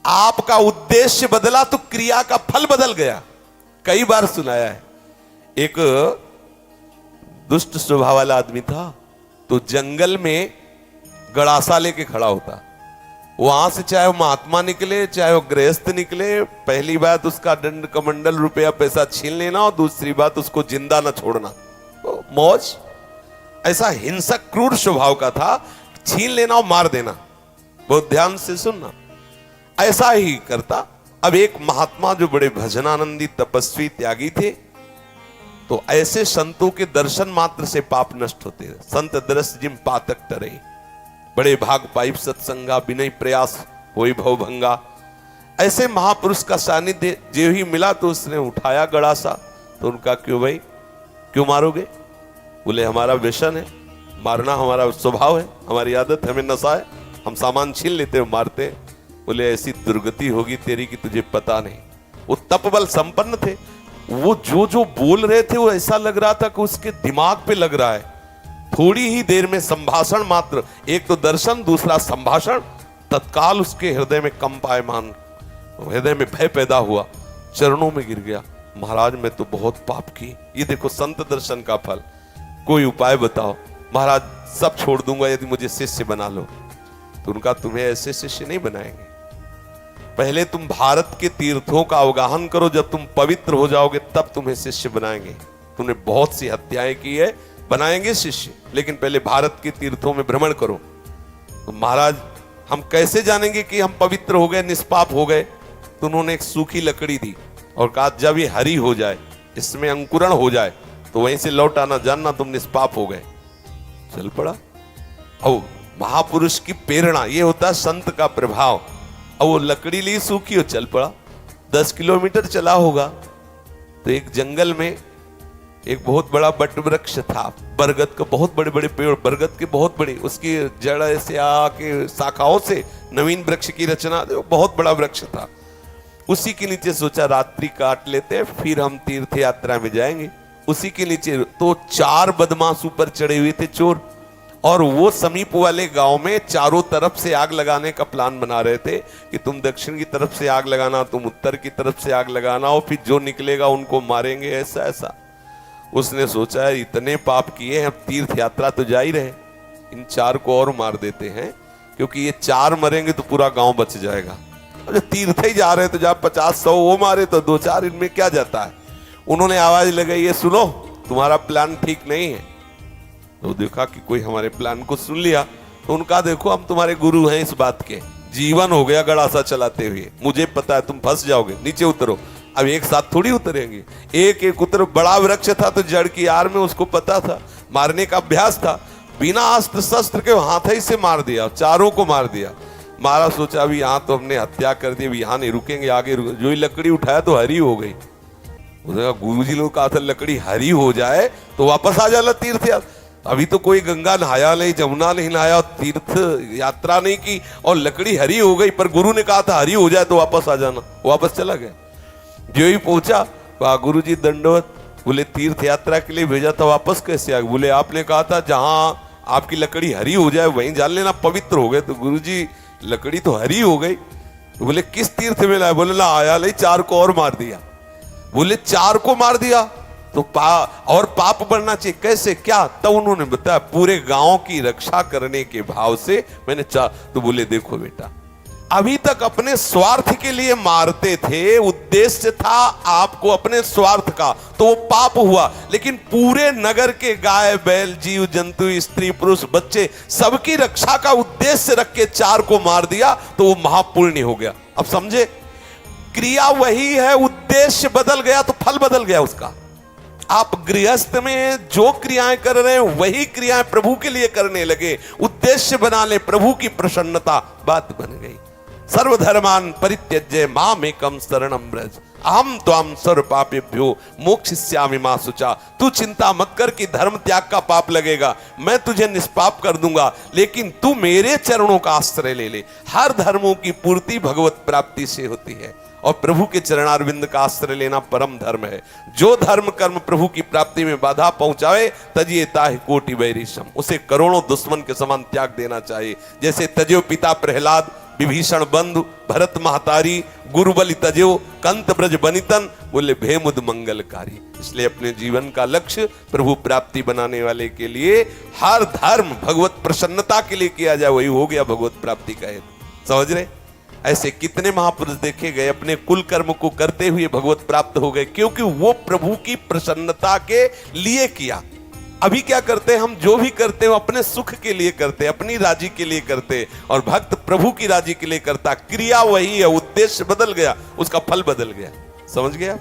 आपका उद्देश्य बदला तो क्रिया का फल बदल गया। कई बार सुनाया है। एक दुष्ट स्वभाव वाला आदमी था, तो जंगल में गड़ासा लेके खड़ा होता। वहां से चाहे वो महात्मा निकले चाहे वो गृहस्थ निकले, पहली बात उसका दंड कमंडल रुपया पैसा छीन लेना, और दूसरी बात उसको जिंदा ना छोड़ना। तो मौज, ऐसा हिंसक क्रूर स्वभाव का था, छीन लेना और मार देना। बहुत ध्यान से सुनना, ऐसा ही करता। अब एक महात्मा जो बड़े भजनानंदी तपस्वी त्यागी थे, तो ऐसे संतों के दर्शन मात्र से पाप नष्ट होते हैं। संत दरस जिम पातक टरे, बड़े भाग पाइप सत्संगा, विनय प्रयास होई भव भंगा। ऐसे महापुरुष का सानिध्य जो ही मिला तो उसने उठाया गड़ासा। तो उनका क्यों भाई, क्यों मारोगे? बोले हमारा व्यसन है, मारना हमारा स्वभाव है, हमारी आदत, हमें नशा है, हम सामान छीन लेते हैं मारते हैं। बोले ऐसी दुर्गति होगी तेरी कि तुझे पता नहीं। वो तपबल संपन्न थे, वो जो जो बोल रहे थे वो ऐसा लग रहा था कि उसके दिमाग पे लग रहा है। थोड़ी ही देर में संभाषण मात्र, एक तो दर्शन दूसरा संभाषण, तत्काल उसके हृदय में कंपायमान, हृदय में भय पैदा हुआ, चरणों में गिर गया। महाराज मैं तो बहुत पाप की, ये देखो संत दर्शन का फल, कोई उपाय बताओ। महाराज सब छोड़ दूंगा यदि मुझे शिष्य बना लो। तो उनका तुम्हें ऐसे शिष्य नहीं बनाएंगे, पहले तुम भारत के तीर्थों का अवगाहन करो, जब तुम पवित्र हो जाओगे तब तुम्हें शिष्य बनाएंगे। तुमने बहुत सी हत्याएं की है, बनाएंगे शिष्य, लेकिन पहले भारत के तीर्थों में भ्रमण करो। तो महाराज हम कैसे जानेंगे कि हम पवित्र हो गए, निष्पाप हो गए? तो उन्होंने एक सूखी लकड़ी दी और कहा जब ये हरी हो जाए, इसमें अंकुरण हो जाए, तो वहीं से लौट आना, जानना तुम निष्पाप हो गए। चल पड़ा। और महापुरुष की प्रेरणा, ये होता है संत का प्रभाव। और वो लकड़ी ली सूखी और चल पड़ा। 10 किलोमीटर चला होगा तो एक जंगल में एक बहुत बड़ा बट वृक्ष था, बरगद का, बहुत बड़े बड़े पेड़, बरगद के बहुत बड़े, उसकी जड़ से आके शाखाओं से नवीन वृक्ष की रचना, बहुत बड़ा वृक्ष था। उसी के नीचे सोचा रात्रि काट लेते हैं, फिर हम तीर्थ यात्रा में जाएंगे। उसी के नीचे तो 4 बदमाश ऊपर चढ़े हुए थे, चोर, और वो समीप वाले गांव में चारों तरफ से आग लगाने का प्लान बना रहे थे कि तुम दक्षिण की तरफ से आग लगाना, तुम उत्तर की तरफ से आग लगाना, और फिर जो निकलेगा उनको मारेंगे, ऐसा ऐसा। उसने सोचा है इतने पाप किए हैं, तीर्थ यात्रा तो जा ही रहे, इन 4 को और मार देते हैं, क्योंकि ये 4 मरेंगे तो पूरा गांव बच जाएगा। अब जो तीर्थ ही जा रहे हैं तो जब 50-100 वो मारे तो 2-4 इनमें क्या जाता है। उन्होंने आवाज लगाई, ये सुनो तुम्हारा प्लान ठीक नहीं है। तो देखा कि कोई हमारे प्लान को सुन लिया, तो उनका देखो हम तुम्हारे गुरु हैं इस बात के, जीवन हो गया गड़ासा चलाते हुए, मुझे पता है तुम फंस जाओगे, नीचे उतरो। अब एक साथ थोड़ी उतरेंगे, एक एक उतर। बड़ा वृक्ष था तो जड़ की आड़ में उसको पता था, मारने का अभ्यास था, बिना अस्त्र शस्त्र के हाथ ही से मार दिया, 4 को मार दिया। मारा, सोचा अभी यहाँ तो हमने हत्या कर दी, अभी यहाँ नहीं रुकेंगे, आगे जो ही लकड़ी उठाया तो हरी हो गई। गुरु जी लोग कहा था लकड़ी हरी हो जाए तो वापस आ जाना तीर्थ यात्रा। अभी तो कोई गंगा नहाया नहीं, जमुना नहीं नहाया, तीर्थ यात्रा नहीं की, और लकड़ी हरी हो गई, पर गुरु ने कहा था हरी हो जाए तो वापस आ जाना। वापस चला गया। जो ही पहुंचा, गुरु जी दंडवत। बोले तीर्थ यात्रा के लिए भेजा था, वापस कैसे आ गए? बोले आपने कहा था जहां आपकी लकड़ी हरी हो जाए वहीं जान लेना पवित्र हो गए। तो गुरु जी लकड़ी तो हरी हो गई। तो बोले किस तीर्थ में लाए? बोले ना आया नहीं, 4 को और मार दिया। बोले 4 को मार दिया तो और पाप बढ़ना चाहिए, कैसे क्या? तब उन्होंने बताया पूरे गांव की रक्षा करने के भाव से मैंने 4। तो बोले देखो बेटा, अभी तक अपने स्वार्थ के लिए मारते थे, उद्देश्य था आपको अपने स्वार्थ का, तो वो पाप हुआ। लेकिन पूरे नगर के गाय बैल जीव जंतु स्त्री पुरुष बच्चे सबकी रक्षा का उद्देश्य रख के 4 को मार दिया, तो वो महापुण्य हो गया। अब समझे, क्रिया वही है, उद्देश्य बदल गया तो फल बदल गया उसका। आप गृहस्थ में जो क्रियाएं कर रहे हैं वही क्रियाएं प्रभु के लिए करने लगे, उद्देश्य बना ले प्रभु की प्रसन्नता, बात बन गई। सर्वधर्मान परित्यज्य मामेकं शरणं व्रज अहम त्वां सर्व पापेभ्यो मोक्षयिष्यामि मा शुचा। तू चिंता मत कर कि धर्म त्याग का पाप लगेगा, मैं तुझे निष्पाप कर दूंगा, लेकिन तू मेरे चरणों का आश्रय ले ले। हर धर्मों की पूर्ति भगवत प्राप्ति से होती है, और प्रभु के चरणारविंद का आश्रय लेना परम धर्म है। जो धर्म कर्म प्रभु की प्राप्ति में बाधा पहुंचावे तजिए ताहि कोटि वैरिशम, उसे करोड़ों दुश्मन के समान त्याग देना चाहिए। जैसे तजो पिता प्रहलाद विभीषण बंधु भरत महतारी गुरु बलि तजो कंत ब्रज बनितन, बोले भेमुद मंगलकारी। इसलिए अपने जीवन का लक्ष्य प्रभु प्राप्ति बनाने वाले के लिए हर धर्म भगवत प्रसन्नता के लिए किया जाए, वही हो गया भगवत प्राप्ति का हेतु। समझ रहे? ऐसे कितने महापुरुष देखे गए अपने कुल कर्म को करते हुए भगवत प्राप्त हो गए, क्योंकि वो प्रभु की प्रसन्नता के लिए किया। अभी क्या करते हैं हम, जो भी करते हैं अपने सुख के लिए करते हैं, अपनी राजी के लिए करते हैं, और भक्त प्रभु की राजी के लिए करता। क्रिया वही है, उद्देश्य बदल गया, उसका फल बदल गया। समझ गया?